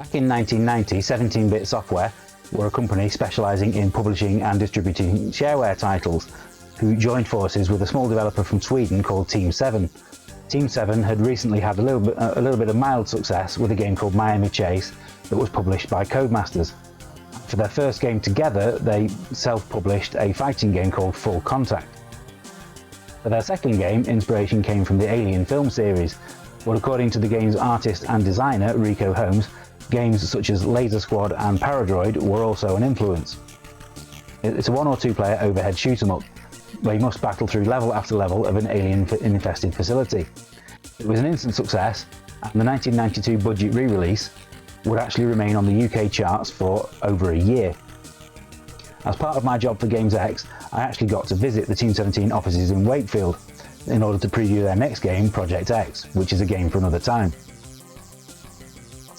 Back in 1990, 17-Bit Software were a company specialising in publishing and distributing shareware titles, who joined forces with a small developer from Sweden called Team 7. Team 7 had recently had a little bit of mild success with a game called Miami Chase that was published by Codemasters. For their first game together, they self-published a fighting game called Full Contact. For their second game, inspiration came from the Alien film series, but according to the game's artist and designer, Rico Holmes, games such as Laser Squad and Paradroid were also an influence. It's a 1 or 2 player overhead shoot 'em up, where you must battle through level after level of an alien-infested facility. It was an instant success, and the 1992 budget re-release would actually remain on the UK charts for over a year. As part of my job for Games X, I actually got to visit the Team 17 offices in Wakefield in order to preview their next game, Project X, which is a game for another time.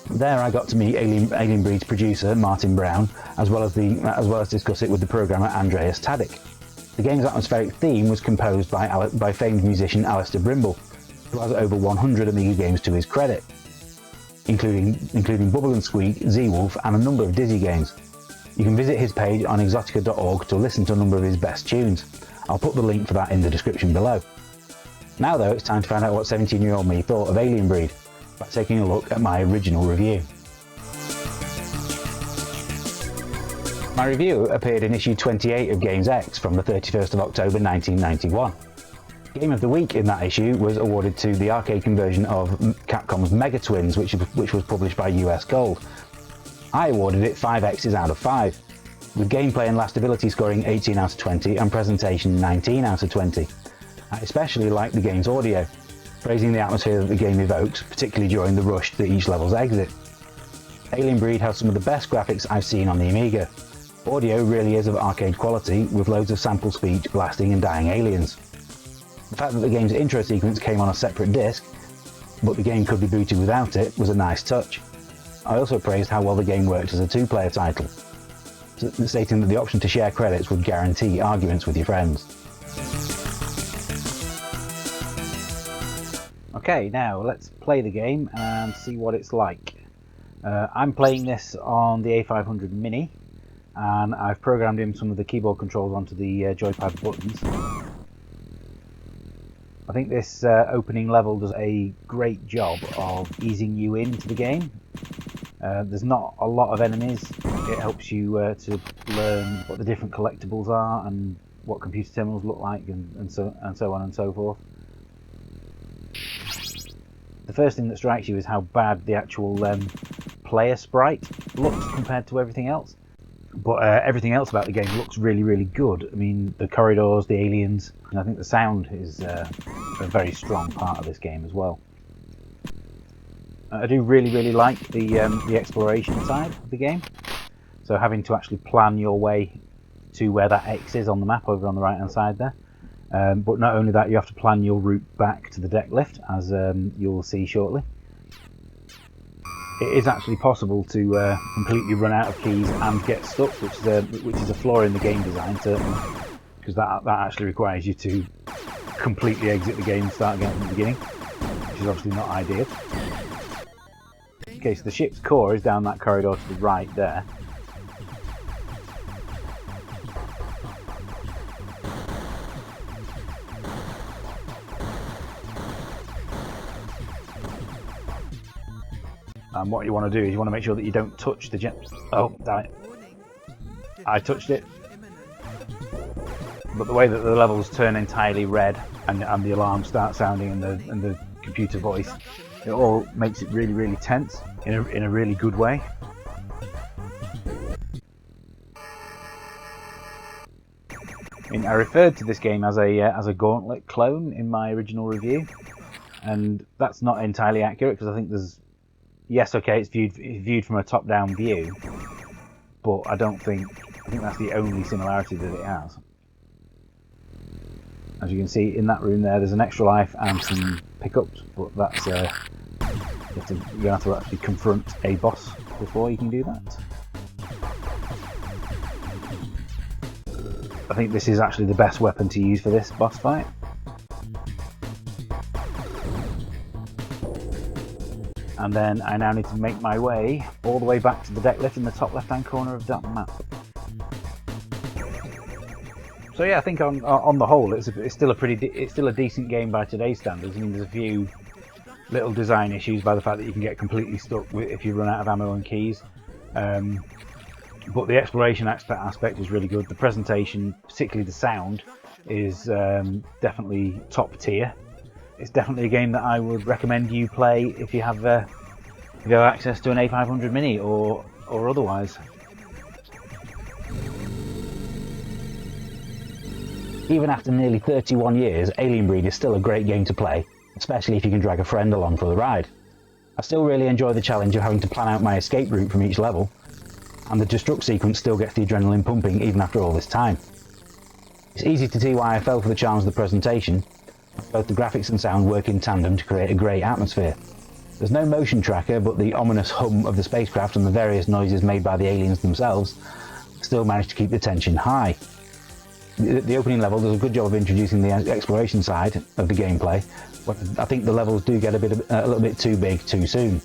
There I got to meet Alien Breed's producer, Martin Brown, as well as discuss it with the programmer Andreas Tadic. The game's atmospheric theme was composed by famed musician Alistair Brimble, who has over 100 Amiga games to his credit, including Bubble and Squeak, Z-Wolf and a number of Dizzy games. You can visit his page on exotica.org to listen to a number of his best tunes. I'll put the link for that in the description below. Now though, it's time to find out what 17-year-old me thought of Alien Breed by taking a look at my original review. My review appeared in issue 28 of Games X from the 31st of October 1991. Game of the Week in that issue was awarded to the arcade conversion of Capcom's Mega Twins, which was published by US Gold. I awarded it 5 X's out of 5, with gameplay and lastability scoring 18 out of 20 and presentation 19 out of 20. I especially liked the game's audio, praising the atmosphere that the game evokes, particularly during the rush to each level's exit. Alien Breed has some of the best graphics I've seen on the Amiga. Audio really is of arcade quality, with loads of sample speech, blasting and dying aliens. The fact that the game's intro sequence came on a separate disc, but the game could be booted without it, was a nice touch. I also praised how well the game worked as a 2-player title, stating that the option to share credits would guarantee arguments with your friends. Okay, now let's play the game and see what it's like. I'm playing this on the A500 Mini, and I've programmed in some of the keyboard controls onto the joypad buttons. I think this opening level does a great job of easing you into the game. There's not a lot of enemies. It helps you to learn what the different collectibles are and what computer terminals look like, and so on and so forth. The first thing that strikes you is how bad the actual player sprite looks compared to everything else. But everything else about the game looks really, really good. I mean, the corridors, the aliens, and I think the sound is a very strong part of this game as well. I do really, really like the exploration side of the game. So having to actually plan your way to where that X is on the map over on the right hand side there. But not only that, you have to plan your route back to the deck lift, as you'll see shortly. It is actually possible to completely run out of keys and get stuck, which is a flaw in the game design, certainly, because that actually requires you to completely exit the game and start again from the beginning, which is obviously not ideal. Okay, so the ship's core is down that corridor to the right there. And what you want to do is you want to make sure that you don't touch the jet. Oh, damn it. I touched it. But the way that the levels turn entirely red and the alarms start sounding and the computer voice, it all makes it really, really tense in a really good way. I referred to this game as a Gauntlet clone in my original review, and that's not entirely accurate, because I think there's yes, okay, it's viewed from a top-down view, but I think that's the only similarity that it has. As you can see in that room there's an extra life and some pickups, but that's you're gonna have to actually confront a boss before you can do that. I think this is actually the best weapon to use for this boss fight. And then I now need to make my way all the way back to the deck lift in the top left-hand corner of that map. So yeah, I think on the whole, it's still a decent game by today's standards. I mean, there's a few little design issues by the fact that you can get completely stuck if you run out of ammo and keys. But the exploration aspect is really good. The presentation, particularly the sound, is definitely top tier. It's definitely a game that I would recommend you play if you have access to an A500 Mini or otherwise. Even after nearly 31 years, Alien Breed is still a great game to play, especially if you can drag a friend along for the ride. I still really enjoy the challenge of having to plan out my escape route from each level, and the destruct sequence still gets the adrenaline pumping even after all this time. It's easy to see why I fell for the charms of the presentation. Both the graphics and sound work in tandem to create a great atmosphere. There's no motion tracker, but the ominous hum of the spacecraft and the various noises made by the aliens themselves still manage to keep the tension high. The opening level does a good job of introducing the exploration side of the gameplay, but I think the levels do get a little bit too big too soon.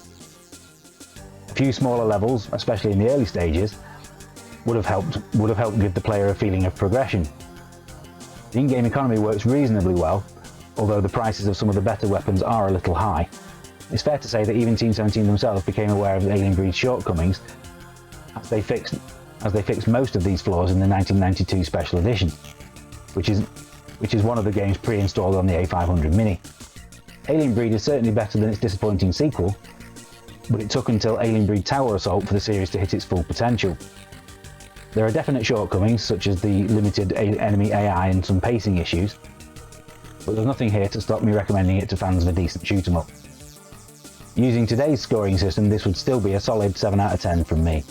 A few smaller levels, especially in the early stages, would have helped give the player a feeling of progression. The in-game economy works reasonably well, although the prices of some of the better weapons are a little high. It's fair to say that even Team 17 themselves became aware of Alien Breed's shortcomings as they fixed most of these flaws in the 1992 Special Edition, which is one of the games pre-installed on the A500 Mini. Alien Breed is certainly better than its disappointing sequel, but it took until Alien Breed Tower Assault for the series to hit its full potential. There are definite shortcomings, such as the limited enemy AI and some pacing issues, but there's nothing here to stop me recommending it to fans of a decent shoot-'em-up. Using today's scoring system, this would still be a solid 7 out of 10 from me.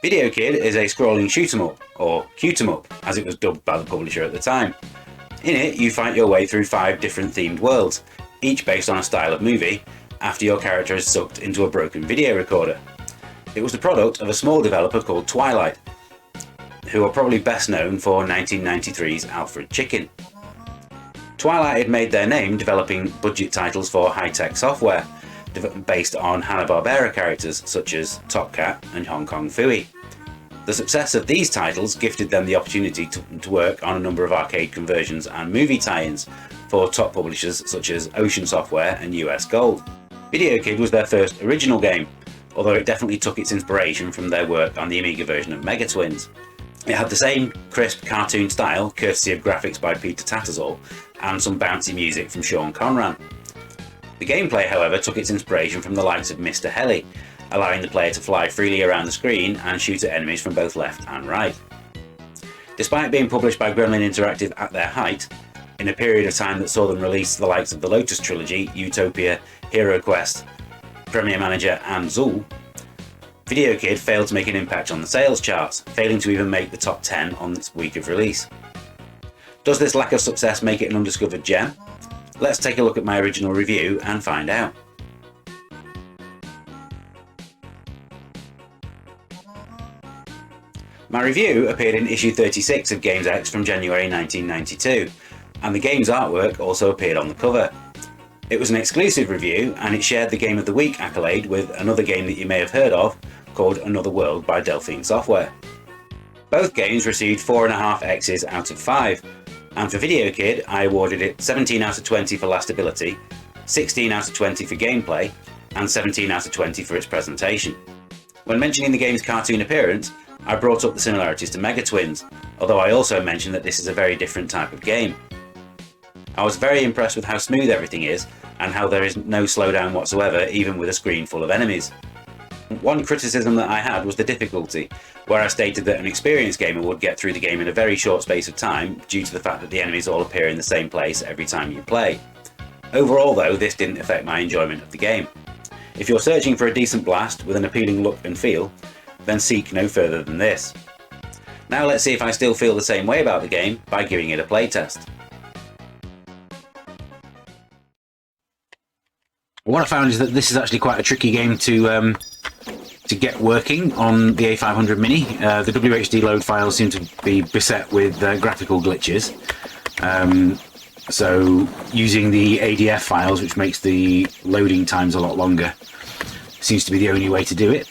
Videokid is a scrolling shoot-'em-up, or cute-'em-up, as it was dubbed by the publisher at the time. In it, you fight your way through 5 different themed worlds, each based on a style of movie, after your character is sucked into a broken video recorder. It was the product of a small developer called Twilight, who are probably best known for 1993's Alfred Chicken. Twilight had made their name developing budget titles for high-tech software, based on Hanna-Barbera characters such as Top Cat and Hong Kong Phooey. The success of these titles gifted them the opportunity to work on a number of arcade conversions and movie tie-ins for top publishers such as Ocean Software and US Gold. Videokid was their first original game, although it definitely took its inspiration from their work on the Amiga version of Mega Twins. It had the same crisp cartoon style, courtesy of graphics by Peter Tattersall, and some bouncy music from Sean Conran. The gameplay, however, took its inspiration from the likes of Mr. Heli, allowing the player to fly freely around the screen and shoot at enemies from both left and right. Despite being published by Gremlin Interactive at their height, in a period of time that saw them release the likes of the Lotus Trilogy, Utopia, Hero Quest, Premier Manager and Zool, Videokid failed to make an impact on the sales charts, failing to even make the top 10 on its week of release. Does this lack of success make it an undiscovered gem? Let's take a look at my original review and find out. My review appeared in issue 36 of Games X from January 1992, and the game's artwork also appeared on the cover. It was an exclusive review, and it shared the Game of the Week accolade with another game that you may have heard of called Another World by Delphine Software. Both games received 4.5 X's out of 5, and for Videokid I awarded it 17 out of 20 for lastability, 16 out of 20 for gameplay, and 17 out of 20 for its presentation. When mentioning the game's cartoon appearance, I brought up the similarities to Mega Twins, although I also mentioned that this is a very different type of game. I was very impressed with how smooth everything is, and how there is no slowdown whatsoever even with a screen full of enemies. One criticism that I had was the difficulty, where I stated that an experienced gamer would get through the game in a very short space of time due to the fact that the enemies all appear in the same place every time you play. Overall though, this didn't affect my enjoyment of the game. If you're searching for a decent blast with an appealing look and feel, then seek no further than this. Now let's see if I still feel the same way about the game by giving it a playtest. What I found is that this is actually quite a tricky game to get working on the A500 Mini. The WHD load files seem to be beset with graphical glitches. So using the ADF files, which makes the loading times a lot longer, seems to be the only way to do it.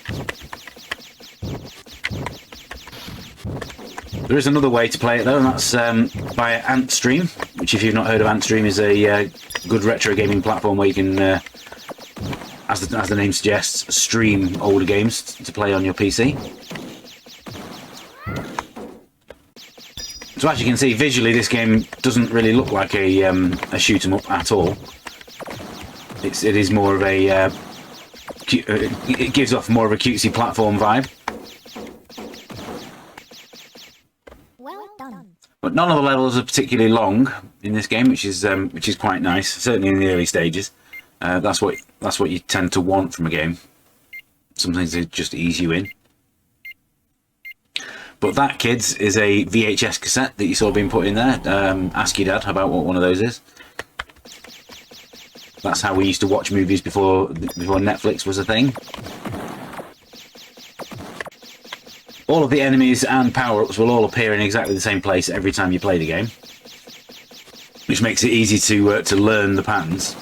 There is another way to play it though, and that's via AntStream, which, if you've not heard of AntStream, is a good retro gaming platform where you can, as the name suggests, stream older games to play on your PC. So as you can see, visually this game doesn't really look like a shoot 'em up at all. It is more of a it gives off more of a cutesy platform vibe. Well done. But none of the levels are particularly long in this game, which is quite nice. Certainly in the early stages, that's what you tend to want from a game. Something to just ease you in. But that, kids, is a VHS cassette that you saw being put in there. Ask your dad about what one of those is. That's how we used to watch movies before Netflix was a thing. All of the enemies and power-ups will all appear in exactly the same place every time you play the game, which makes it easy to learn the patterns.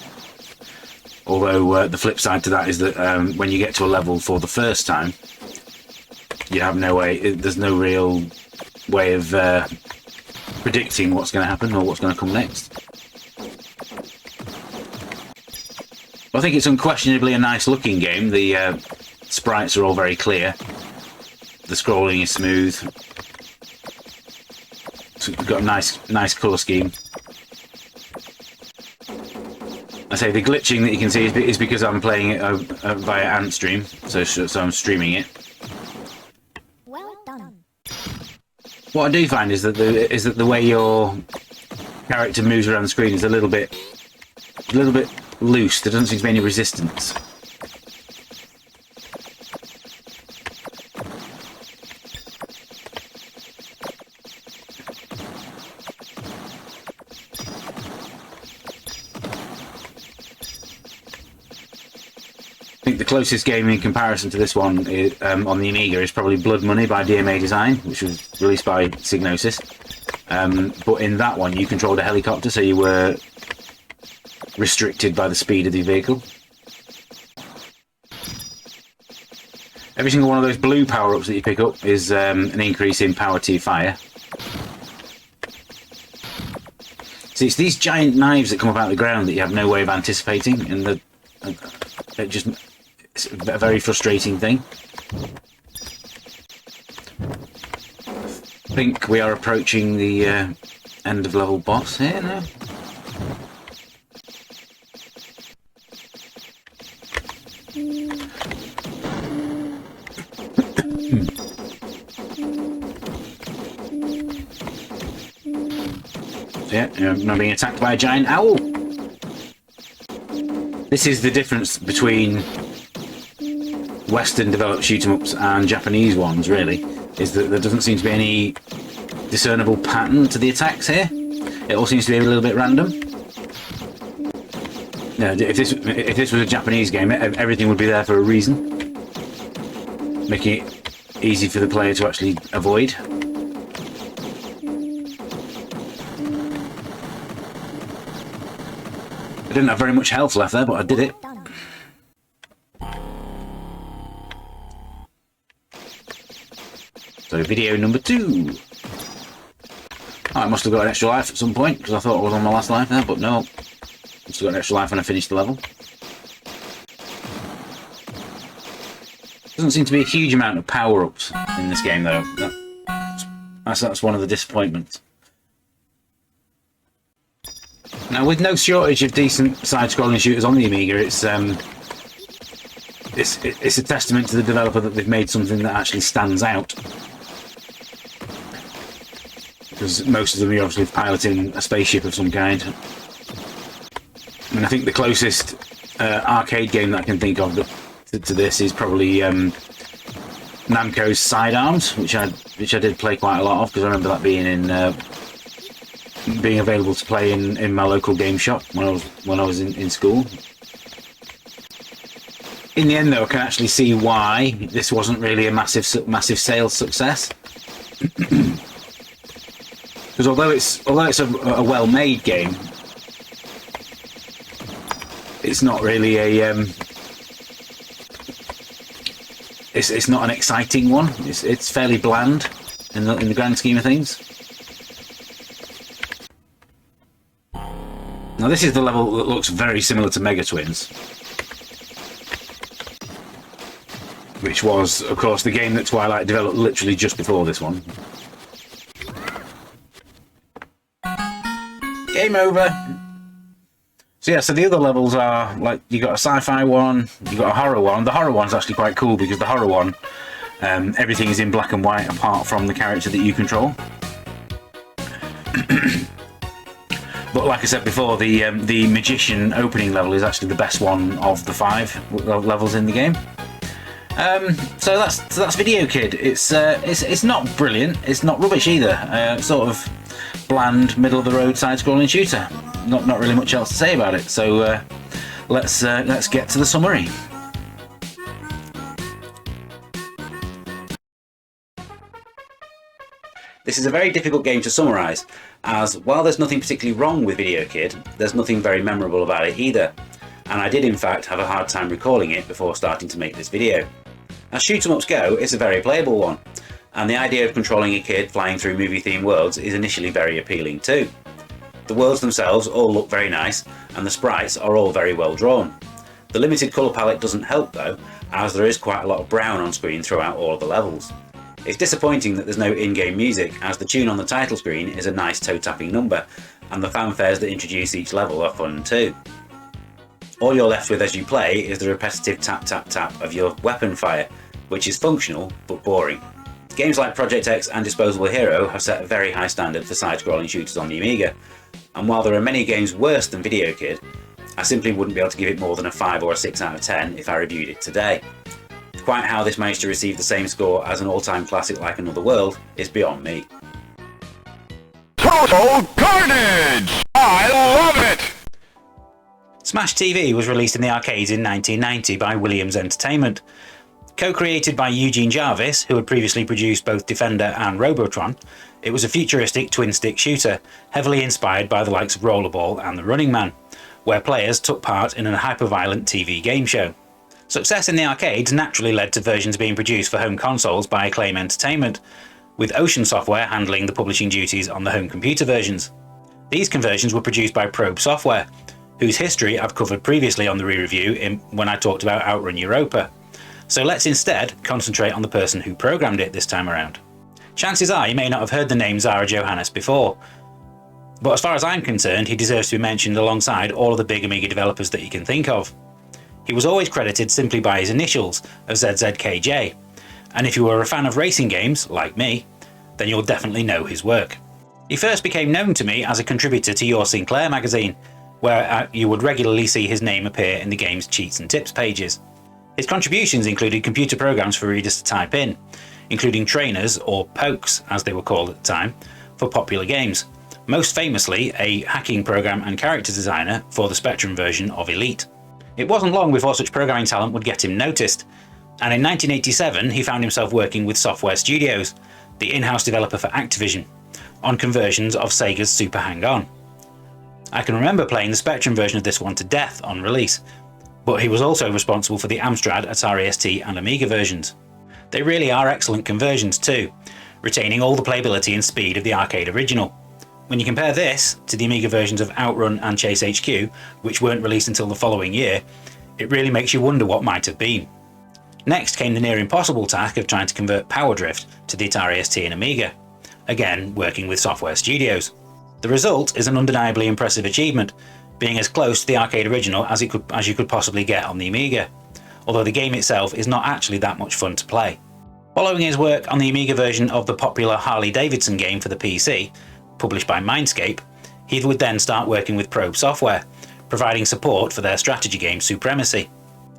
Although the flip side to that is that when you get to a level for the first time, you have no way. There's no real way of predicting what's going to happen or what's going to come next. I think it's unquestionably a nice-looking game. The sprites are all very clear. The scrolling is smooth. It's got a nice colour scheme. I say the glitching that you can see is because I'm playing it via AntStream, so I'm streaming it. Well done. What I do find is that the way your character moves around the screen is a little bit loose. There doesn't seem to be any resistance. I think the closest game in comparison to this one is, on the Amiga is probably Blood Money by DMA Design, which was released by Psygnosis. But in that one, you controlled a helicopter, so you were restricted by the speed of the vehicle. Every single one of those blue power-ups that you pick up is an increase in power to your fire. See, it's these giant knives that come up out of the ground that you have no way of anticipating, and it's a very frustrating thing. I think we are approaching the end of level boss here now. Yeah, I'm not being attacked by a giant owl. This is the difference between Western developed shoot-em-ups and Japanese ones, really, is that there doesn't seem to be any discernible pattern to the attacks here. It all seems to be a little bit random. Yeah, if this was a Japanese game, everything would be there for a reason, making it easy for the player to actually avoid. I didn't have very much health left there, but I did it. So video number 2. Oh, I must have got an extra life at some point, because I thought I was on my last life there, but no. Must have got an extra life when I finished the level. Doesn't seem to be a huge amount of power-ups in this game, though. That's one of the disappointments. Now, with no shortage of decent side-scrolling shooters on the Amiga, it's a testament to the developer that they've made something that actually stands out. Because most of them are obviously piloting a spaceship of some kind. I mean, I think the closest arcade game that I can think of to this is probably Namco's Sidearms, which I did play quite a lot of, because I remember that being available to play in my local game shop when I was in school. In the end, though, I can actually see why this wasn't really a massive sales success. Because although it's a well-made game, it's not really a it's not an exciting one. It's fairly bland in the grand scheme of things. Now this is the level that looks very similar to Mega Twins, which was, of course, the game that Twilight developed literally just before this one. Game over! So yeah, so the other levels are, like, you got a sci-fi one, you got a horror one. The horror one's actually quite cool because the horror one, everything is in black and white apart from the character that you control. But like I said before, the magician opening level is actually the best one of the 5 levels in the game. So that's Videokid. It's not brilliant. It's not rubbish either. Sort of bland, middle of the road side-scrolling shooter. Not really much else to say about it. So let's get to the summary. This is a very difficult game to summarise, as while there's nothing particularly wrong with Videokid, there's nothing very memorable about it either, and I did in fact have a hard time recalling it before starting to make this video. As shoot 'em ups go, it's a very playable one, and the idea of controlling a kid flying through movie-themed worlds is initially very appealing too. The worlds themselves all look very nice, and the sprites are all very well drawn. The limited colour palette doesn't help though, as there is quite a lot of brown on screen throughout all of the levels. It's disappointing that there's no in-game music, as the tune on the title screen is a nice toe-tapping number, and the fanfares that introduce each level are fun too. All you're left with as you play is the repetitive tap tap tap of your weapon fire, which is functional but boring. Games like Project X and Disposable Hero have set a very high standard for side-scrolling shooters on the Amiga, and while there are many games worse than Videokid, I simply wouldn't be able to give it more than a 5 or a 6 out of 10 if I reviewed it today. Quite how this managed to receive the same score as an all-time classic like Another World is beyond me. Total carnage! I love it! Smash TV was released in the arcades in 1990 by Williams Entertainment. Co-created by Eugene Jarvis, who had previously produced both Defender and Robotron, it was a futuristic twin-stick shooter, heavily inspired by the likes of Rollerball and The Running Man, where players took part in a hyper-violent TV game show. Success in the arcades naturally led to versions being produced for home consoles by Acclaim Entertainment, with Ocean Software handling the publishing duties on the home computer versions. These conversions were produced by Probe Software, whose history I've covered previously on the re-review when I talked about Outrun Europa. So let's instead concentrate on the person who programmed it this time around. Chances are you may not have heard the name Zara Johannes before, but as far as I'm concerned, he deserves to be mentioned alongside all of the big Amiga developers that you can think of. He was always credited simply by his initials of ZZKJ, and if you were a fan of racing games, like me, then you'll definitely know his work. He first became known to me as a contributor to Your Sinclair magazine, where you would regularly see his name appear in the game's cheats and tips pages. His contributions included computer programs for readers to type in, including trainers, or pokes as they were called at the time, for popular games, most famously a hacking program and character designer for the Spectrum version of Elite. It wasn't long before such programming talent would get him noticed, and in 1987 he found himself working with Software Studios, the in-house developer for Activision, on conversions of Sega's Super Hang-On. I can remember playing the Spectrum version of this one to death on release, but he was also responsible for the Amstrad, Atari ST and Amiga versions. They really are excellent conversions too, retaining all the playability and speed of the arcade original. When you compare this to the Amiga versions of Outrun and Chase HQ, which weren't released until the following year, it really makes you wonder what might have been. Next came the near impossible task of trying to convert Power Drift to the Atari ST and Amiga, again working with Software Studios. The result is an undeniably impressive achievement, being as close to the arcade original as you could possibly get on the Amiga, although the game itself is not actually that much fun to play. Following his work on the Amiga version of the popular Harley-Davidson game for the PC, published by Mindscape, he would then start working with Probe Software, providing support for their strategy game Supremacy.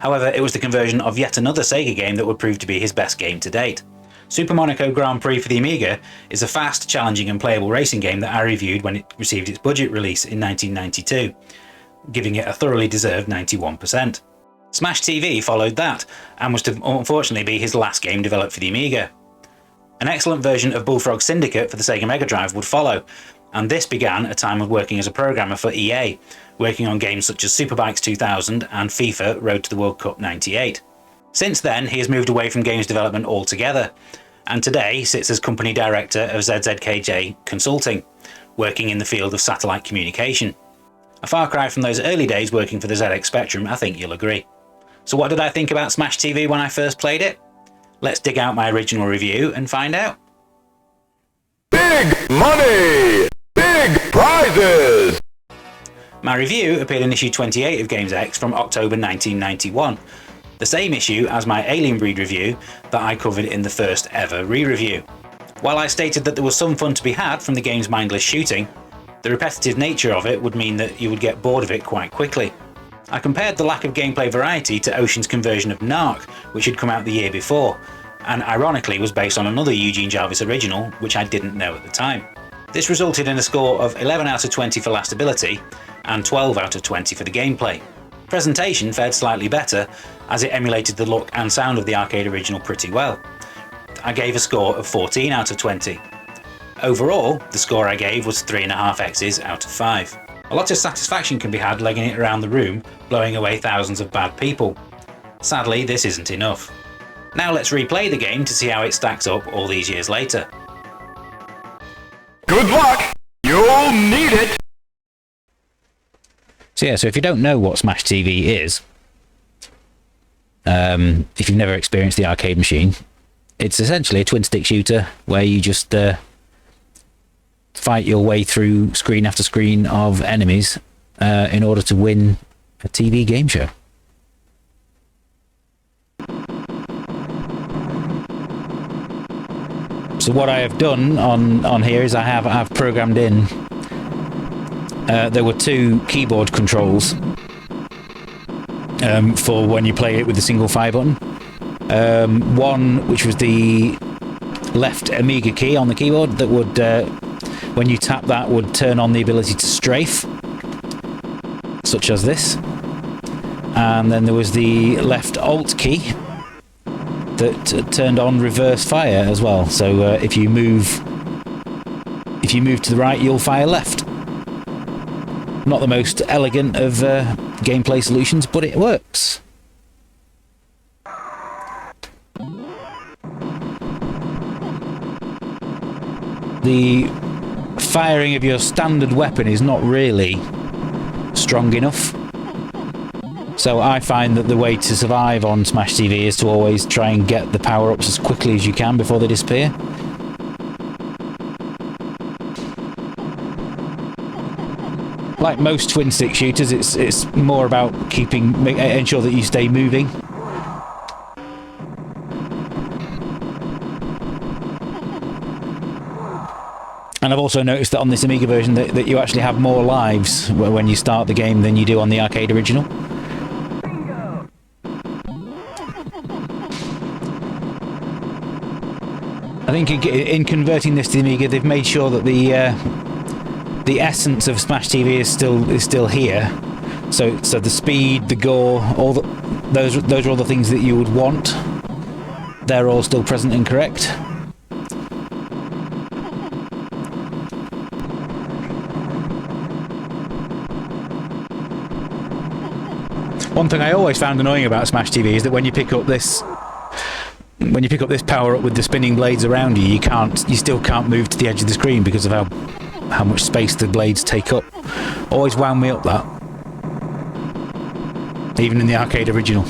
However, it was the conversion of yet another Sega game that would prove to be his best game to date. Super Monaco Grand Prix for the Amiga is a fast, challenging and playable racing game that I reviewed when it received its budget release in 1992, giving it a thoroughly deserved 91%. Smash TV followed that, and was to unfortunately be his last game developed for the Amiga. An excellent version of Bullfrog Syndicate for the Sega Mega Drive would follow, and this began a time of working as a programmer for EA, working on games such as Superbikes 2000 and FIFA Road to the World Cup 98. Since then, he has moved away from games development altogether, and today sits as company director of ZZKJ Consulting, working in the field of satellite communication. A far cry from those early days working for the ZX Spectrum, I think you'll agree. So what did I think about Smash TV when I first played it? Let's dig out my original review and find out. Big money! Big prizes! My review appeared in issue 28 of Games X from October 1991, the same issue as my Alien Breed review that I covered in the first ever re-review. While I stated that there was some fun to be had from the game's mindless shooting, the repetitive nature of it would mean that you would get bored of it quite quickly. I compared the lack of gameplay variety to Ocean's conversion of Narc, which had come out the year before, and ironically was based on another Eugene Jarvis original, which I didn't know at the time. This resulted in a score of 11 out of 20 for lastability, and 12 out of 20 for the gameplay. Presentation fared slightly better, as it emulated the look and sound of the arcade original pretty well. I gave a score of 14 out of 20. Overall, the score I gave was 3.5 X's out of 5. A lot of satisfaction can be had legging it around the room, blowing away thousands of bad people. Sadly, this isn't enough. Now let's replay the game to see how it stacks up all these years later. Good luck! You'll need it! So if you don't know what Smash TV is, if you've never experienced the arcade machine, it's essentially a twin-stick shooter where you just fight your way through screen after screen of enemies in order to win a TV game show. So what I have done on here is I've programmed in. There were 2 keyboard controls for when you play it with the single fire button. One which was the left Amiga key on the keyboard that would, when you tap that, would turn on the ability to strafe, such as this. And then there was the left Alt key that turned on reverse fire as well. So if you move to the right, you'll fire left. Not the most elegant of gameplay solutions, but it works. The firing of your standard weapon is not really strong enough. So I find that the way to survive on Smash TV is to always try and get the power-ups as quickly as you can before they disappear. Like most twin-stick shooters, it's more about ensure that you stay moving. And I've also noticed that on this Amiga version that you actually have more lives when you start the game than you do on the arcade original. I think in converting this to the Amiga, they've made sure that the essence of Smash TV is still here. So the speed, the gore, those are all the things that you would want. They're all still present and correct. One thing I always found annoying about Smash TV is that when you pick up this power up with the spinning blades around you, you still can't move to the edge of the screen because of how much space the blades take up. Always wound me up, that. Even in the arcade original.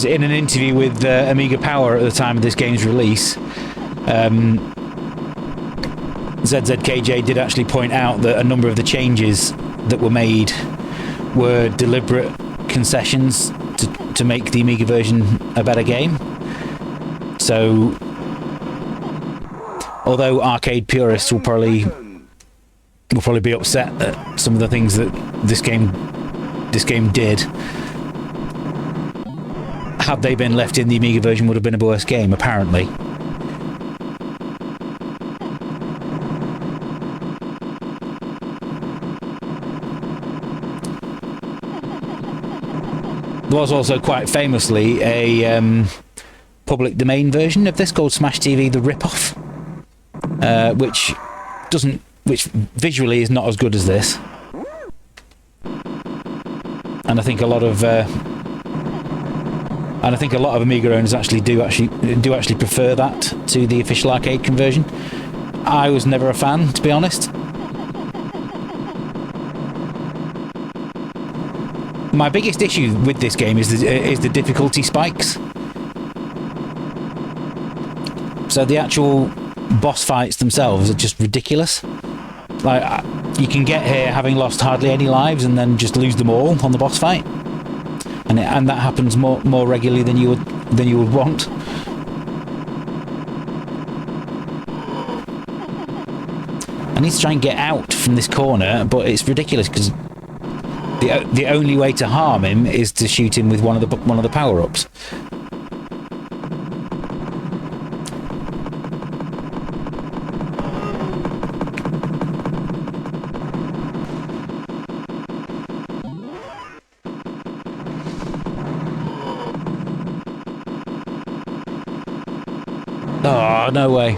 In an interview with Amiga Power at the time of this game's release, ZZKJ did actually point out that a number of the changes that were made were deliberate concessions to make the Amiga version a better game. So, although arcade purists will probably be upset at some of the things that this game did, had they been left in the Amiga version, would have been a worse game, apparently. There was also quite famously a public domain version of this called Smash TV: The Rip-Off, which visually is not as good as this, and I think a lot of Amiga owners do actually prefer that to the official arcade conversion. I was never a fan, to be honest. My biggest issue with this game is the difficulty spikes. So the actual boss fights themselves are just ridiculous. Like, you can get here having lost hardly any lives and then just lose them all on the boss fight, and that happens more regularly than you would want. I need to try and get out from this corner, but it's ridiculous because the only way to harm him is to shoot him with one of the power-ups. Oh, no way.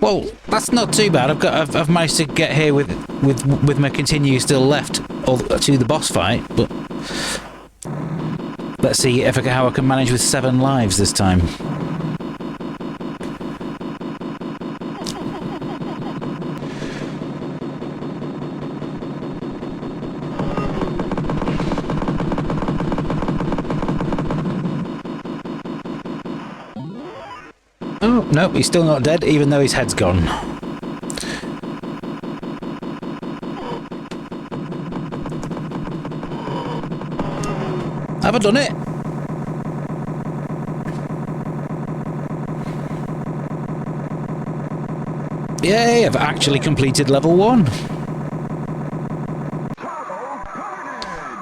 Well, that's not too bad. I've managed to get here with my continue still left to the boss fight, but let's see how I can manage with 7 lives this time. Oh, no, he's still not dead, even though his head's gone. Have I done it? Yay, I've actually completed level 1.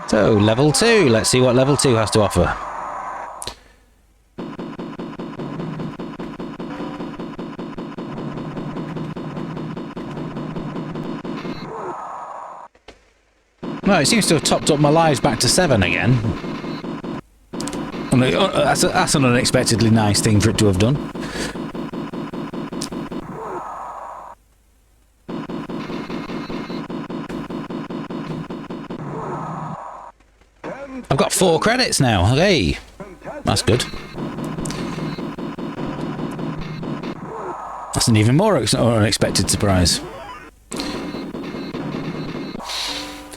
So, level 2. Let's see what level 2 has to offer. Well, it seems to have topped up my lives back to 7 again. That's an unexpectedly nice thing for it to have done. I've got 4 credits now. Hey, that's good. That's an even more unexpected surprise.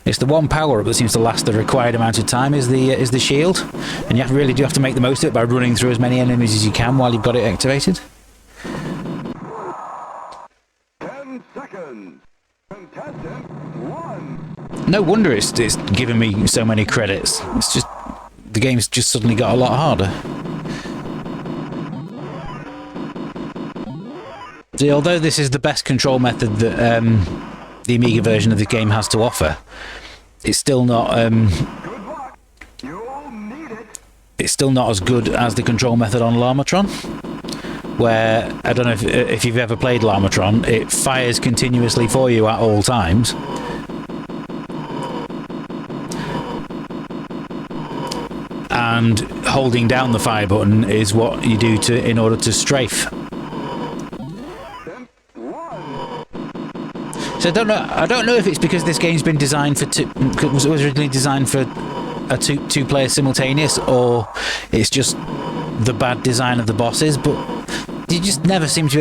It's the one power-up that seems to last the required amount of time is the shield, and you really do have to make the most of it by running through as many enemies as you can while you've got it activated. 10 seconds. Contestant 1. No wonder it's giving me so many credits. It's just the game's just suddenly got a lot harder. See, although this is the best control method that the Amiga version of the game has to offer, it's still not Good luck. You'll need it. it's still not as good as the control method on Llamatron, where, I don't know if you've ever played Llamatron, it fires continuously for you at all times. And holding down the fire button is what you do in order to strafe. So I don't know if it's because this game's been designed was originally designed for a two-player simultaneous, or it's just the bad design of the bosses, but you just never seem to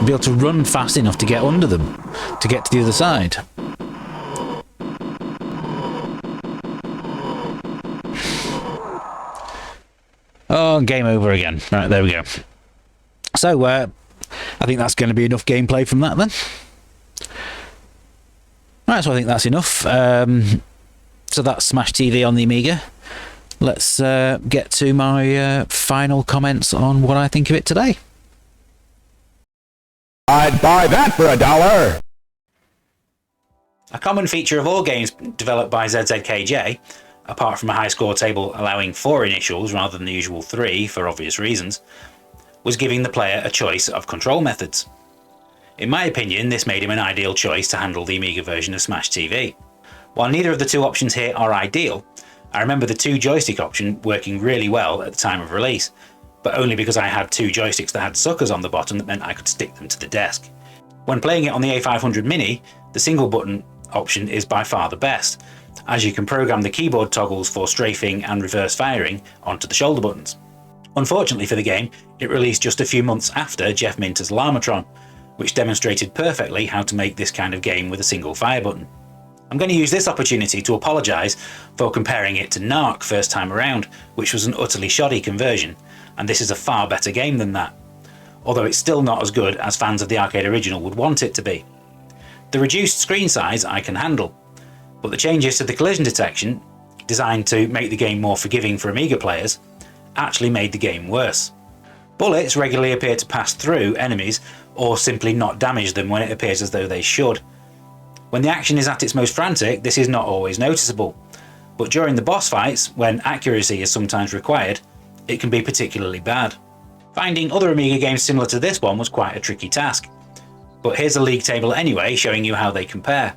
be able to run fast enough to get under them, to get to the other side. Oh, game over again. Right, there we go. So, I think that's going to be enough gameplay from that then. Right, so I think that's enough. So that's Smash TV on the Amiga. Let's get to my final comments on what I think of it today. I'd buy that for $1. A common feature of all games developed by ZZKJ apart from a high score table allowing 4 initials rather than the usual 3 for obvious reasons, was giving the player a choice of control methods. In my opinion, this made him an ideal choice to handle the Amiga version of Smash TV. While neither of the two options here are ideal, I remember the 2 joystick option working really well at the time of release, but only because I had 2 joysticks that had suckers on the bottom that meant I could stick them to the desk. When playing it on the A500 Mini, the single button option is by far the best, as you can program the keyboard toggles for strafing and reverse firing onto the shoulder buttons. Unfortunately for the game, it released just a few months after Jeff Minter's Llamatron, which demonstrated perfectly how to make this kind of game with a single fire button. I'm going to use this opportunity to apologise for comparing it to Narc first time around, which was an utterly shoddy conversion, and this is a far better game than that, although it's still not as good as fans of the arcade original would want it to be. The reduced screen size I can handle, but the changes to the collision detection, designed to make the game more forgiving for Amiga players, actually made the game worse. Bullets regularly appear to pass through enemies or simply not damage them when it appears as though they should. When the action is at its most frantic, this is not always noticeable, but during the boss fights, when accuracy is sometimes required, it can be particularly bad. Finding other Amiga games similar to this one was quite a tricky task, but here's a league table anyway showing you how they compare.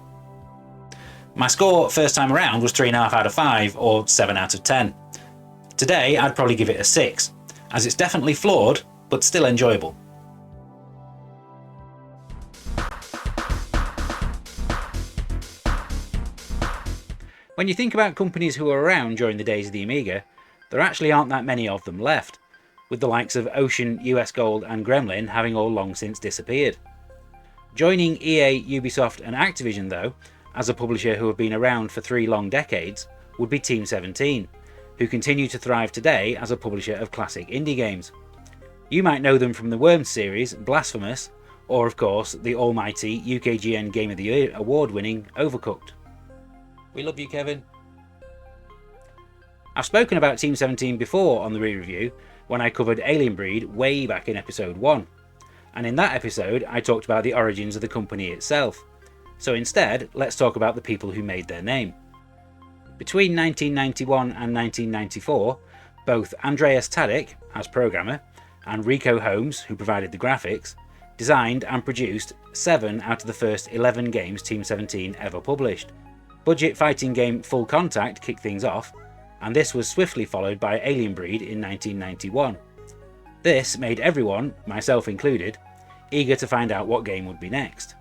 My score first time around was 3.5 out of 5 or 7 out of 10. Today I'd probably give it a 6, as it's definitely flawed but still enjoyable. When you think about companies who were around during the days of the Amiga, there actually aren't that many of them left, with the likes of Ocean, US Gold and Gremlin having all long since disappeared. Joining EA, Ubisoft and Activision though, as a publisher who have been around for 3 long decades, would be Team 17, who continue to thrive today as a publisher of classic indie games. You might know them from the Worms series, Blasphemous, or of course the almighty UKGN Game of the Year award-winning Overcooked. We love you, Kevin. I've spoken about Team 17 before on the re-review when I covered Alien Breed way back in episode 1, and in that episode I talked about the origins of the company itself. So instead, let's talk about the people who made their name. Between 1991 and 1994, both Andreas Tadic, as programmer, and Rico Holmes, who provided the graphics, designed and produced 7 out of the first 11 games Team 17 ever published. Budget fighting game Full Contact kicked things off, and this was swiftly followed by Alien Breed in 1991. This made everyone, myself included, eager to find out what game would be next.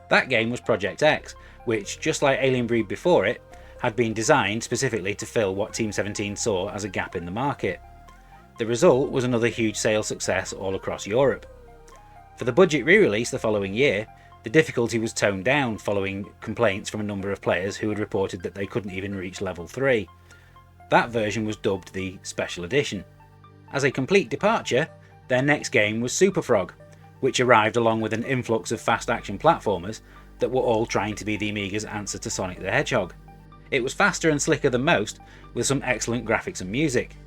That game was Project X, which, just like Alien Breed before it, had been designed specifically to fill what Team 17 saw as a gap in the market. The result was another huge sales success all across Europe. For the budget re-release the following year, the difficulty was toned down following complaints from a number of players who had reported that they couldn't even reach level 3. That version was dubbed the Special Edition. As a complete departure, their next game was Super Frog, which arrived along with an influx of fast action platformers that were all trying to be the Amiga's answer to Sonic the Hedgehog. It was faster and slicker than most, with some excellent graphics and music.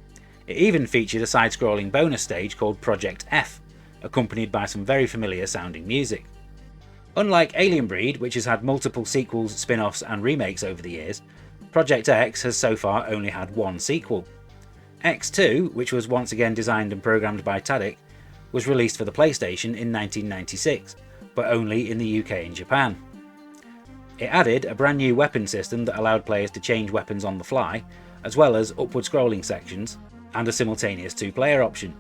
It even featured a side-scrolling bonus stage called Project F, accompanied by some very familiar sounding music. Unlike Alien Breed, which has had multiple sequels, spin-offs and remakes over the years, Project X has so far only had one sequel. X2, which was once again designed and programmed by Tadic, was released for the PlayStation in 1996, but only in the UK and Japan. It added a brand new weapon system that allowed players to change weapons on the fly, as well as upward scrolling sections, and a simultaneous 2-player option.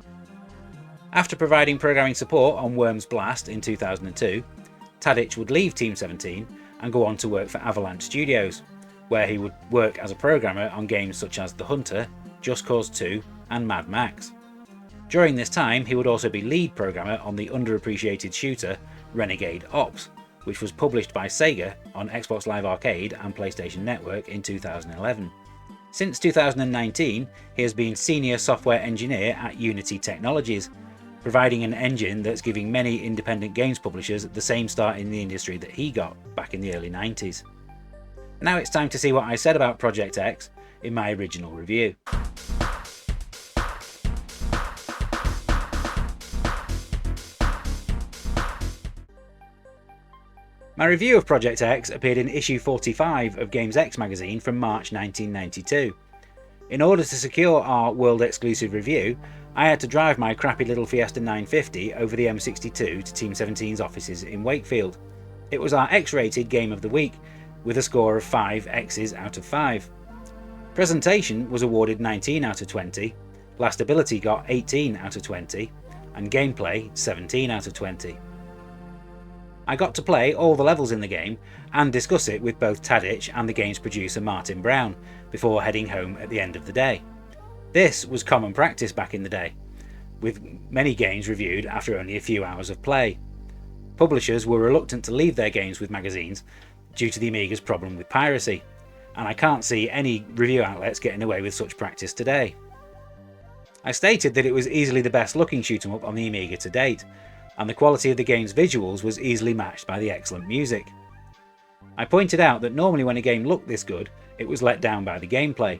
After providing programming support on Worms Blast in 2002, Tadic would leave Team 17 and go on to work for Avalanche Studios, where he would work as a programmer on games such as The Hunter, Just Cause 2 and Mad Max. During this time, he would also be lead programmer on the underappreciated shooter Renegade Ops, which was published by Sega on Xbox Live Arcade and PlayStation Network in 2011. Since 2019, he has been Senior Software Engineer at Unity Technologies, providing an engine that's giving many independent games publishers the same start in the industry that he got back in the early 90s. Now it's time to see what I said about Project X in my original review. My review of Project X appeared in issue 45 of Games X magazine from March 1992. In order to secure our world exclusive review, I had to drive my crappy little Fiesta 950 over the M62 to Team 17's offices in Wakefield. It was our X-rated game of the week, with a score of 5 X's out of 5. Presentation was awarded 19 out of 20, Last Ability got 18 out of 20, and Gameplay 17 out of 20. I got to play all the levels in the game and discuss it with both Tadich and the game's producer Martin Brown before heading home at the end of the day. This was common practice back in the day, with many games reviewed after only a few hours of play. Publishers were reluctant to leave their games with magazines due to the Amiga's problem with piracy, and I can't see any review outlets getting away with such practice today. I stated that it was easily the best looking shoot 'em up on the Amiga to date, and the quality of the game's visuals was easily matched by the excellent music. I pointed out that normally when a game looked this good, it was let down by the gameplay,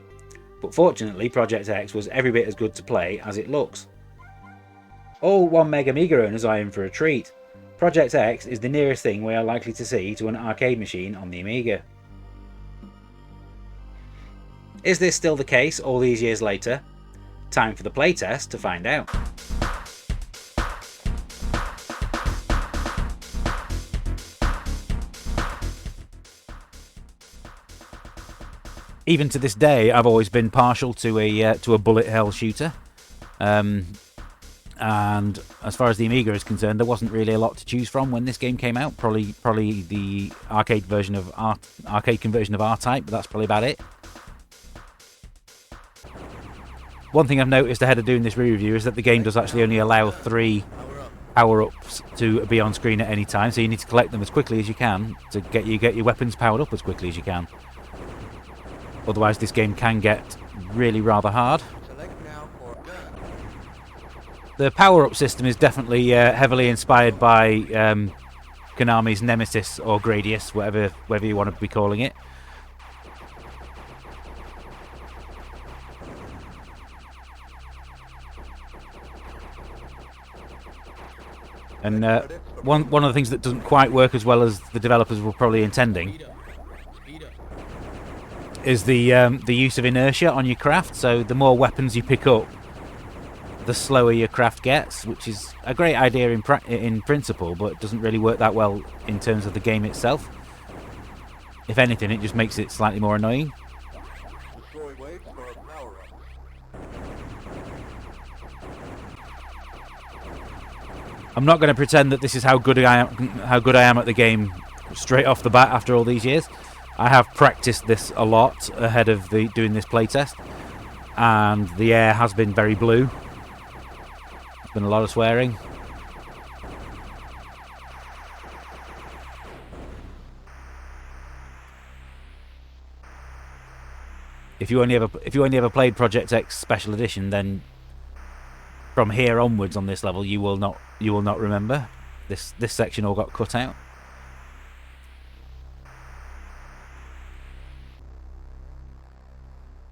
but fortunately Project X was every bit as good to play as it looks. All 1 Meg Amiga owners are in for a treat. Project X is the nearest thing we are likely to see to an arcade machine on the Amiga. Is this still the case all these years later? Time for the playtest to find out. Even to this day, I've always been partial to a bullet hell shooter, and as far as the Amiga is concerned, there wasn't really a lot to choose from when this game came out. Probably the arcade conversion of R-Type, but that's probably about it. One thing I've noticed ahead of doing this re-review is that the game does actually only allow 3 power-ups to be on screen at any time, so you need to collect them as quickly as you can to get your weapons powered up as quickly as you can. Otherwise this game can get really rather hard. The power-up system is definitely heavily inspired by Konami's Nemesis or Gradius, whatever you want to be calling it. And one of the things that doesn't quite work as well as the developers were probably intending is the use of inertia on your craft. So the more weapons you pick up, the slower your craft gets, which is a great idea in principle, but it doesn't really work that well in terms of the game itself. If anything, it just makes it slightly more annoying. I'm not going to pretend that this is how good I am at the game straight off the bat after all these years. I have practiced this a lot ahead of doing this playtest, and the air has been very blue. There's been a lot of swearing. If you only ever played Project X Special Edition, then from here onwards on this level you will not remember. This section all got cut out.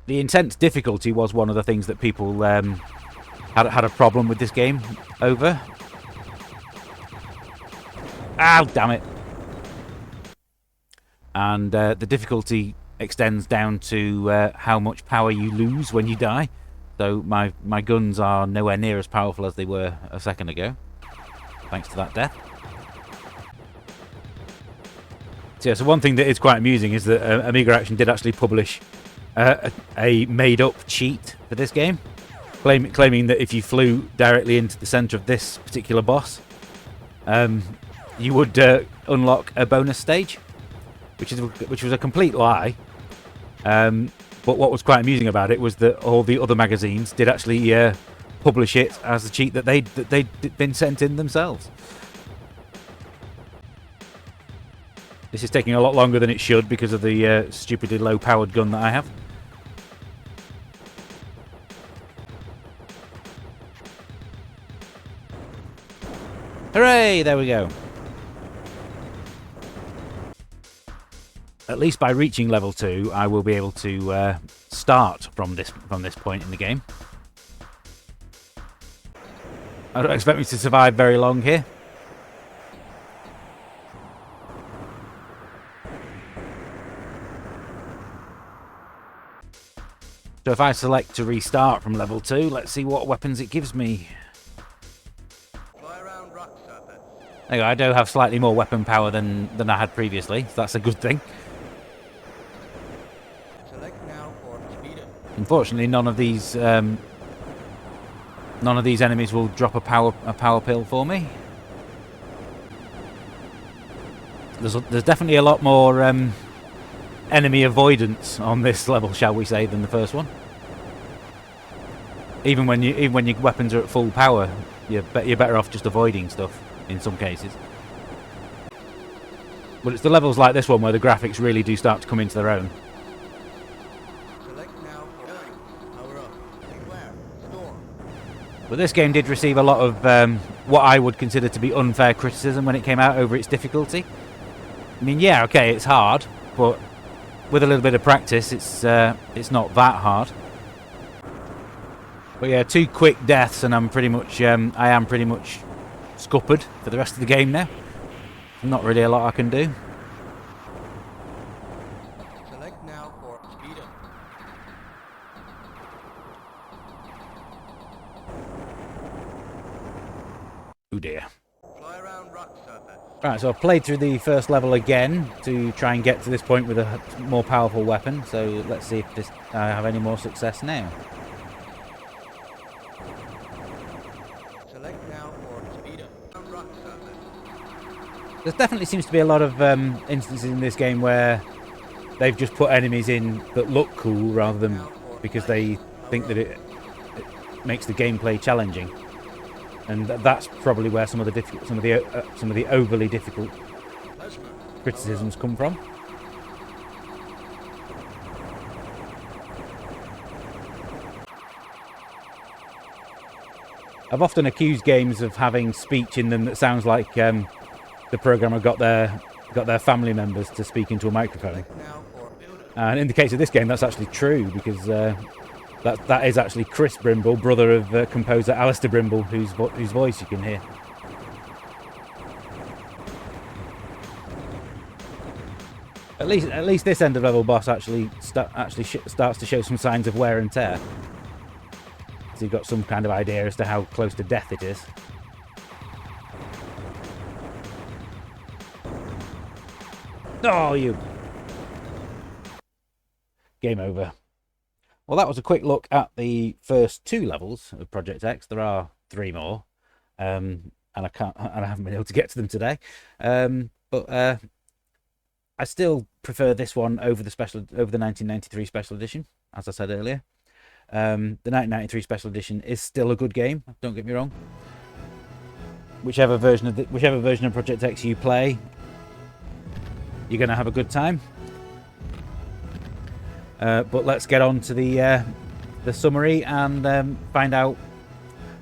The intense difficulty was one of the things that people had a problem with this game over. Ow, damn it. And the difficulty extends down to how much power you lose when you die. So my guns are nowhere near as powerful as they were a second ago, thanks to that death. So, yeah, so one thing that is quite amusing is that Amiga Action did actually publish a made-up cheat for this game, claiming that if you flew directly into the centre of this particular boss, you would unlock a bonus stage, which was a complete lie. But what was quite amusing about it was that all the other magazines did actually publish it as a cheat that they'd been sent in themselves. This is taking a lot longer than it should because of the stupidly low-powered gun that I have. Hooray! There we go. At least by reaching level 2, I will be able to start from this point in the game. I don't expect me to survive very long here. So if I select to restart from level 2, let's see what weapons it gives me. There you go, I do have slightly more weapon power than I had previously, so that's a good thing. Unfortunately, none of these enemies will drop a power pill for me. There's definitely a lot more enemy avoidance on this level, shall we say, than the first one. Even when your weapons are at full power, you're better off just avoiding stuff in some cases. But it's the levels like this one where the graphics really do start to come into their own. But this game did receive a lot of what I would consider to be unfair criticism when it came out over its difficulty. I mean, yeah, okay, it's hard, but with a little bit of practice, it's not that hard. But yeah, 2 quick deaths, and I am pretty much scuppered for the rest of the game now. Not really a lot I can do. Select now for speed up. Oh dear. Fly around rock surface. Right, so I've played through the first level again to try and get to this point with a more powerful weapon. So let's see if I have any more success now. Select now for speed up. Rock surface. There definitely seems to be a lot of instances in this game where they've just put enemies in that look cool rather than because they think that it makes the gameplay challenging. And that's probably where some of the overly difficult criticisms come from. I've often accused games of having speech in them that sounds like the programmer got their family members to speak into a microphone. And in the case of this game, that's actually true because that is actually Chris Brimble, brother of composer Alistair Brimble, whose voice you can hear. At least this end of level boss actually starts to show some signs of wear and tear. So you've got some kind of idea as to how close to death it is. Oh, you! Game over. Well, that was a quick look at the first 2 levels of Project X. There are 3 more, and I haven't been able to get to them today. But I still prefer this one over the 1993 special edition, as I said earlier. The 1993 special edition is still a good game. Don't get me wrong. Whichever version of Project X you play, you're going to have a good time. But let's get on to the summary and find out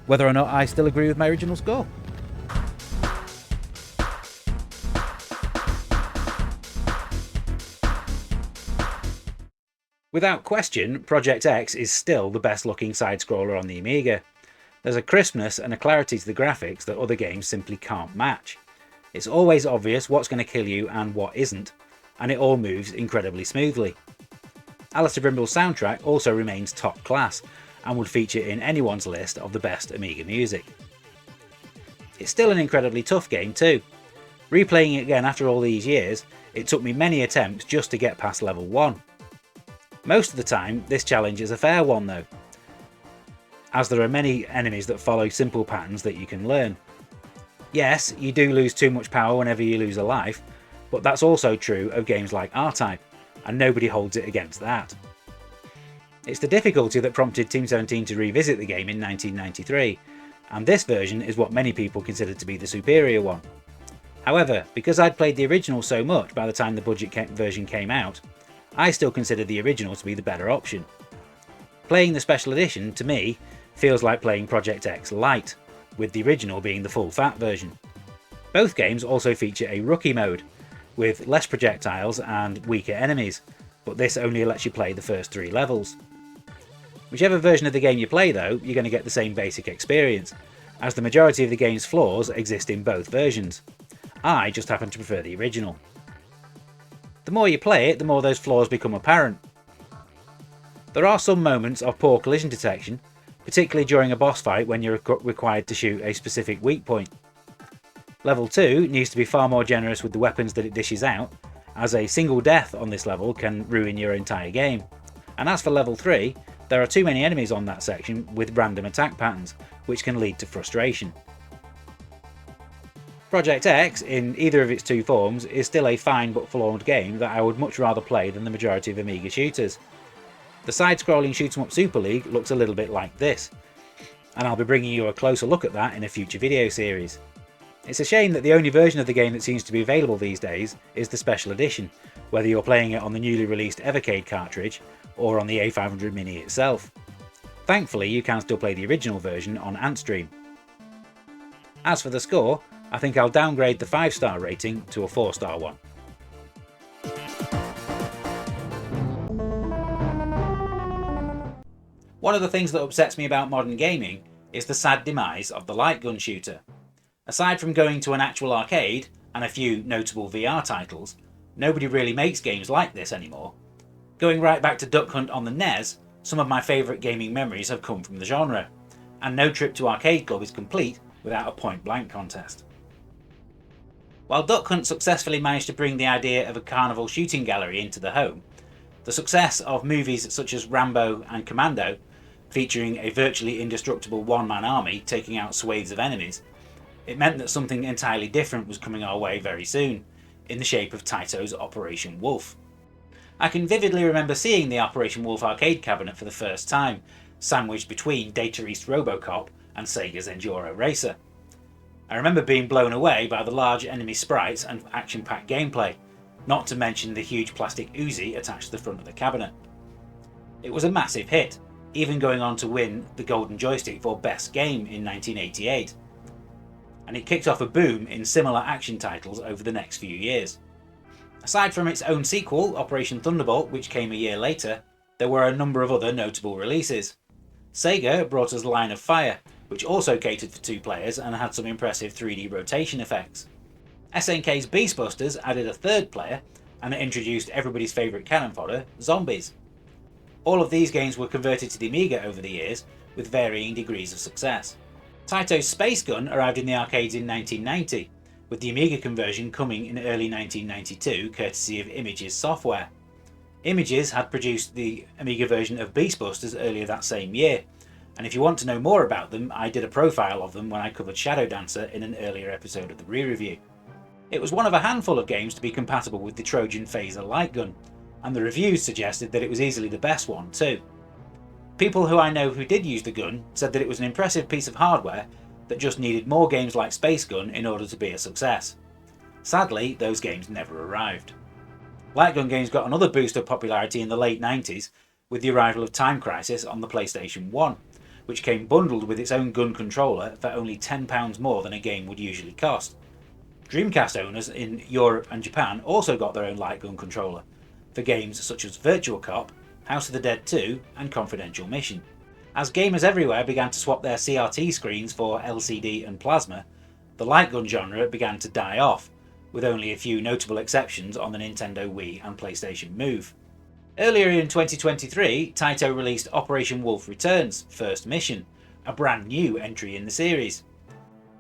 whether or not I still agree with my original score. Without question, Project X is still the best looking side-scroller on the Amiga. There's a crispness and a clarity to the graphics that other games simply can't match. It's always obvious what's going to kill you and what isn't, and it all moves incredibly smoothly. Alistair Brimble's soundtrack also remains top class and would feature in anyone's list of the best Amiga music. It's still an incredibly tough game too. Replaying it again after all these years, it took me many attempts just to get past level 1. Most of the time, this challenge is a fair one though, as there are many enemies that follow simple patterns that you can learn. Yes, you do lose too much power whenever you lose a life, but that's also true of games like R-Type, and nobody holds it against that. It's the difficulty that prompted Team 17 to revisit the game in 1993, and this version is what many people consider to be the superior one. However, because I'd played the original so much by the time the budget version came out, I still consider the original to be the better option. Playing the special edition, to me, feels like playing Project X Lite, with the original being the full fat version. Both games also feature a rookie mode, with less projectiles and weaker enemies, but this only lets you play the first 3 levels. Whichever version of the game you play though, you're going to get the same basic experience, as the majority of the game's flaws exist in both versions. I just happen to prefer the original. The more you play it, the more those flaws become apparent. There are some moments of poor collision detection, particularly during a boss fight when you're required to shoot a specific weak point. Level 2 needs to be far more generous with the weapons that it dishes out, as a single death on this level can ruin your entire game. And as for level 3, there are too many enemies on that section with random attack patterns, which can lead to frustration. Project X, in either of its two forms, is still a fine but flawed game that I would much rather play than the majority of Amiga shooters. The side-scrolling shoot-'em-up Super League looks a little bit like this, and I'll be bringing you a closer look at that in a future video series. It's a shame that the only version of the game that seems to be available these days is the Special Edition, whether you're playing it on the newly released Videokid cartridge or on the A500 Mini itself. Thankfully, you can still play the original version on Antstream. As for the score, I think I'll downgrade the 5-star rating to a 4-star one. One of the things that upsets me about modern gaming is the sad demise of the light gun shooter. Aside from going to an actual arcade and a few notable VR titles, nobody really makes games like this anymore. Going right back to Duck Hunt on the NES, some of my favourite gaming memories have come from the genre, and no trip to Arcade Club is complete without a point-blank contest. While Duck Hunt successfully managed to bring the idea of a carnival shooting gallery into the home, the success of movies such as Rambo and Commando, featuring a virtually indestructible one-man army taking out swathes of enemies, it meant that something entirely different was coming our way very soon, in the shape of Taito's Operation Wolf. I can vividly remember seeing the Operation Wolf arcade cabinet for the first time, sandwiched between Data East Robocop and Sega's Enduro Racer. I remember being blown away by the large enemy sprites and action-packed gameplay, not to mention the huge plastic Uzi attached to the front of the cabinet. It was a massive hit, even going on to win the Golden Joystick for Best Game in 1988. And it kicked off a boom in similar action titles over the next few years. Aside from its own sequel, Operation Thunderbolt, which came a year later, there were a number of other notable releases. Sega brought us Line of Fire, which also catered for 2 players and had some impressive 3D rotation effects. SNK's Beast Busters added a 3rd player, and it introduced everybody's favourite cannon fodder, Zombies. All of these games were converted to the Amiga over the years, with varying degrees of success. Taito's Space Gun arrived in the arcades in 1990, with the Amiga conversion coming in early 1992 courtesy of Images software. Images had produced the Amiga version of Beast Busters earlier that same year, and if you want to know more about them, I did a profile of them when I covered Shadow Dancer in an earlier episode of the re-review. It was one of a handful of games to be compatible with the Trojan Phaser light gun, and the reviews suggested that it was easily the best one too. People who I know who did use the gun said that it was an impressive piece of hardware that just needed more games like Space Gun in order to be a success. Sadly, those games never arrived. Light gun games got another boost of popularity in the late 90s with the arrival of Time Crisis on the PlayStation 1, which came bundled with its own gun controller for only £10 more than a game would usually cost. Dreamcast owners in Europe and Japan also got their own light gun controller for games such as Virtual Cop, House of the Dead 2 and Confidential Mission. As gamers everywhere began to swap their CRT screens for LCD and plasma, the light gun genre began to die off, with only a few notable exceptions on the Nintendo Wii and PlayStation Move. Earlier in 2023, Taito released Operation Wolf Returns First Mission, a brand new entry in the series.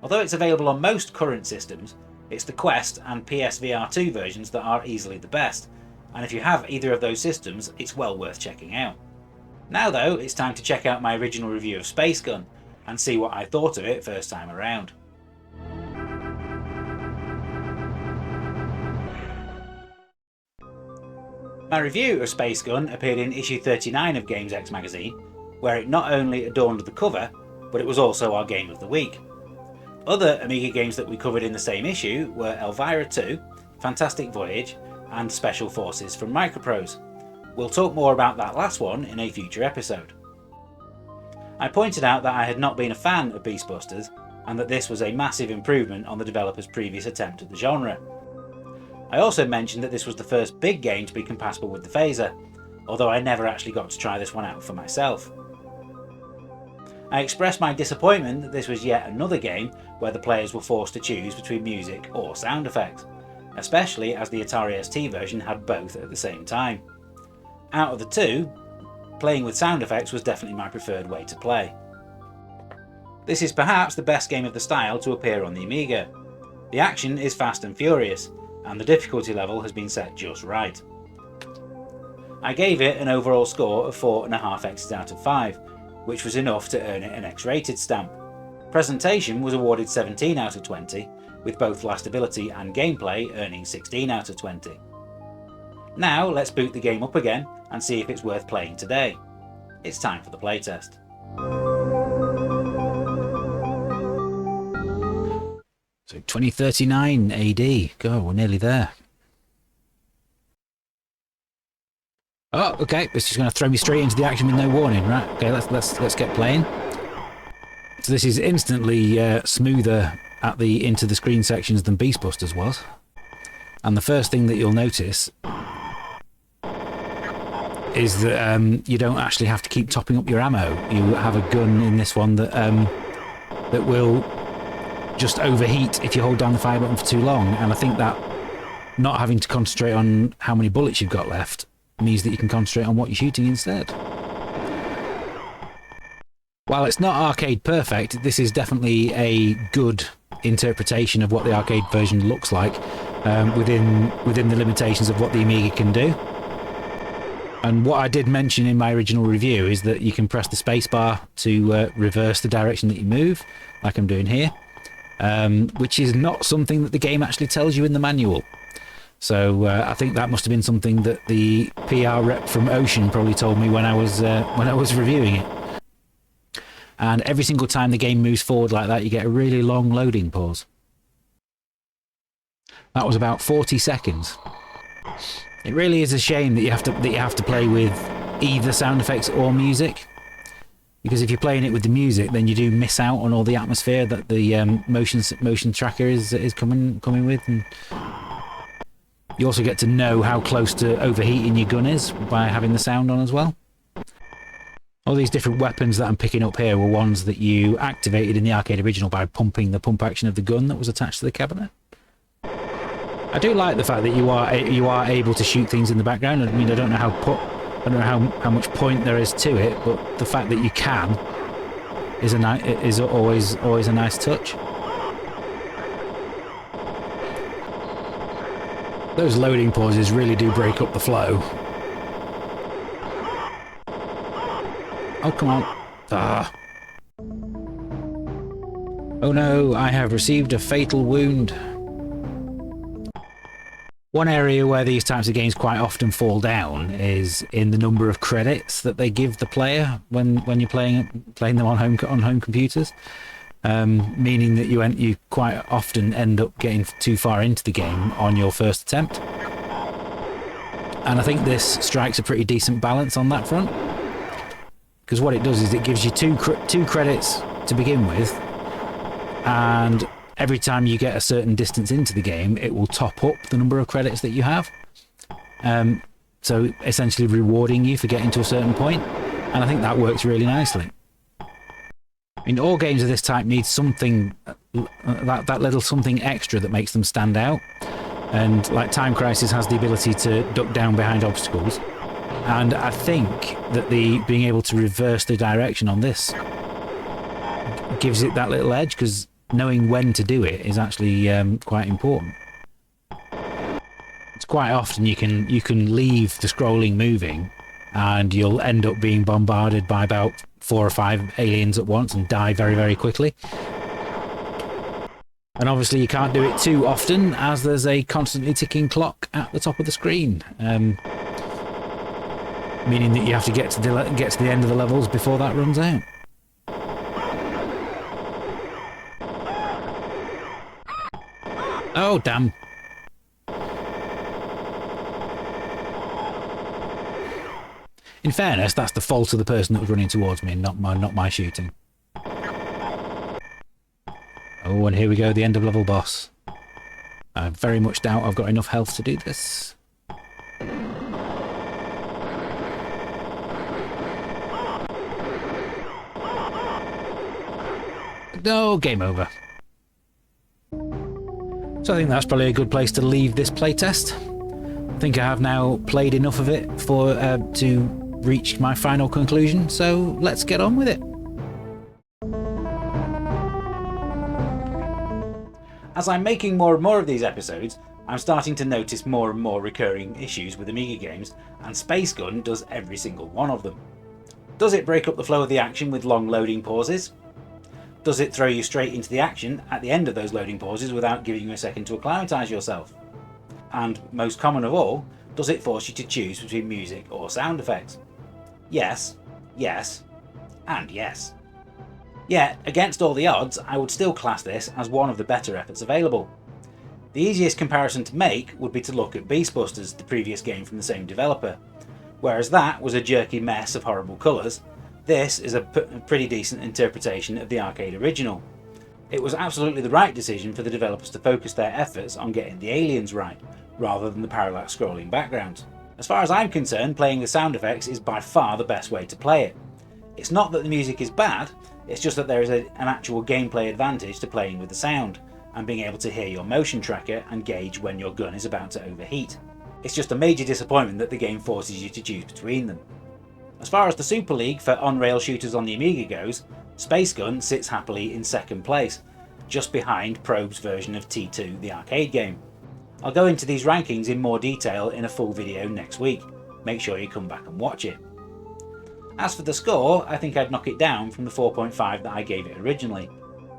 Although it's available on most current systems, it's the Quest and PSVR 2 versions that are easily the best, and if you have either of those systems, it's well worth checking out. Now though, it's time to check out my original review of Space Gun, and see what I thought of it first time around. My review of Space Gun appeared in issue 39 of Games X magazine, where it not only adorned the cover, but it was also our Game of the Week. Other Amiga games that we covered in the same issue were Elvira 2, Fantastic Voyage, and Special Forces from Microprose. We'll talk more about that last one in a future episode. I pointed out that I had not been a fan of Beast Busters, and that this was a massive improvement on the developer's previous attempt at the genre. I also mentioned that this was the first big game to be compatible with the phaser, although I never actually got to try this one out for myself. I expressed my disappointment that this was yet another game where the players were forced to choose between music or sound effects, especially as the Atari ST version had both at the same time. Out of the two, playing with sound effects was definitely my preferred way to play. This is perhaps the best game of the style to appear on the Amiga. The action is fast and furious, and the difficulty level has been set just right. I gave it an overall score of 4.5 X's out of 5, which was enough to earn it an X-rated stamp. Presentation was awarded 17 out of 20, with both lastability and gameplay earning 16 out of 20. Now let's boot the game up again and see if it's worth playing today. It's time for the playtest. So 2039 AD, God, we're nearly there. Oh, okay, it's just going to throw me straight into the action with no warning, right? Okay, let's get playing. So this is instantly smoother at the into the screen sections than Beastbusters was. And the first thing that you'll notice is that you don't actually have to keep topping up your ammo. You have a gun in this one that that will just overheat if you hold down the fire button for too long. And I think that not having to concentrate on how many bullets you've got left means that you can concentrate on what you're shooting instead. While it's not arcade perfect, this is definitely a good interpretation of what the arcade version looks like within the limitations of what the Amiga can do. And what I did mention in my original review is that you can press the spacebar to reverse the direction that you move, like I'm doing here, which is not something that the game actually tells you in the manual. So I think that must have been something that the PR rep from Ocean probably told me when I was reviewing it. And every single time the game moves forward like that, you get a really long loading pause. That was about 40 seconds. It really is a shame that you have to play with either sound effects or music, because if you're playing it with the music, then you do miss out on all the atmosphere that the motion tracker is coming with, and you also get to know how close to overheating your gun is by having the sound on as well. All these different weapons that I'm picking up here were ones that you activated in the arcade original by pumping the pump action of the gun that was attached to the cabinet. I do like the fact that you are able to shoot things in the background. I mean, I don't know how much point there is to it, but the fact that you can is always a nice touch. Those loading pauses really do break up the flow. Oh, come on. Ah. Oh no, I have received a fatal wound. One area where these types of games quite often fall down is in the number of credits that they give the player when you're playing them on home computers. Meaning that you quite often end up getting too far into the game on your first attempt. And I think this strikes a pretty decent balance on that front. Because what it does is it gives you two credits to begin with, and every time you get a certain distance into the game, it will top up the number of credits that you have. So essentially rewarding you for getting to a certain point, and I think that works really nicely. I mean, all games of this type need something, that little something extra that makes them stand out. And like Time Crisis has the ability to duck down behind obstacles. And I think that being able to reverse the direction on this gives it that little edge, because knowing when to do it is actually quite important. It's quite often you can leave the scrolling moving, and you'll end up being bombarded by about 4 or 5 aliens at once and die very, very quickly. And obviously you can't do it too often, as there's a constantly ticking clock at the top of the screen. Meaning that you have to get to the end of the levels before that runs out. Oh, damn. In fairness, that's the fault of the person that was running towards me, and not my shooting. Oh, and here we go, the end of level boss. I very much doubt I've got enough health to do this. No, game over. So I think that's probably a good place to leave this playtest. I think I have now played enough of it to reached my final conclusion, so let's get on with it. As I'm making more and more of these episodes, I'm starting to notice more and more recurring issues with Amiga games, and Space Gun does every single one of them. Does it break up the flow of the action with long loading pauses? Does it throw you straight into the action at the end of those loading pauses without giving you a second to acclimatise yourself? And most common of all, does it force you to choose between music or sound effects? Yes, yes, and yes. Yet, against all the odds, I would still class this as one of the better efforts available. The easiest comparison to make would be to look at Beastbusters, the previous game from the same developer. Whereas that was a jerky mess of horrible colours, this is a pretty decent interpretation of the arcade original. It was absolutely the right decision for the developers to focus their efforts on getting the aliens right, rather than the parallax scrolling backgrounds. As far as I'm concerned, playing with sound effects is by far the best way to play it. It's not that the music is bad, it's just that there is an actual gameplay advantage to playing with the sound, and being able to hear your motion tracker and gauge when your gun is about to overheat. It's just a major disappointment that the game forces you to choose between them. As far as the Super League for on-rail shooters on the Amiga goes, Space Gun sits happily in second place, just behind Probe's version of T2, the arcade game. I'll go into these rankings in more detail in a full video next week. Make sure you come back and watch it. As for the score, I think I'd knock it down from the 4.5 that I gave it originally.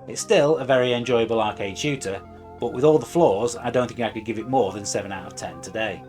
It's still a very enjoyable arcade shooter, but with all the flaws, I don't think I could give it more than 7 out of 10 today.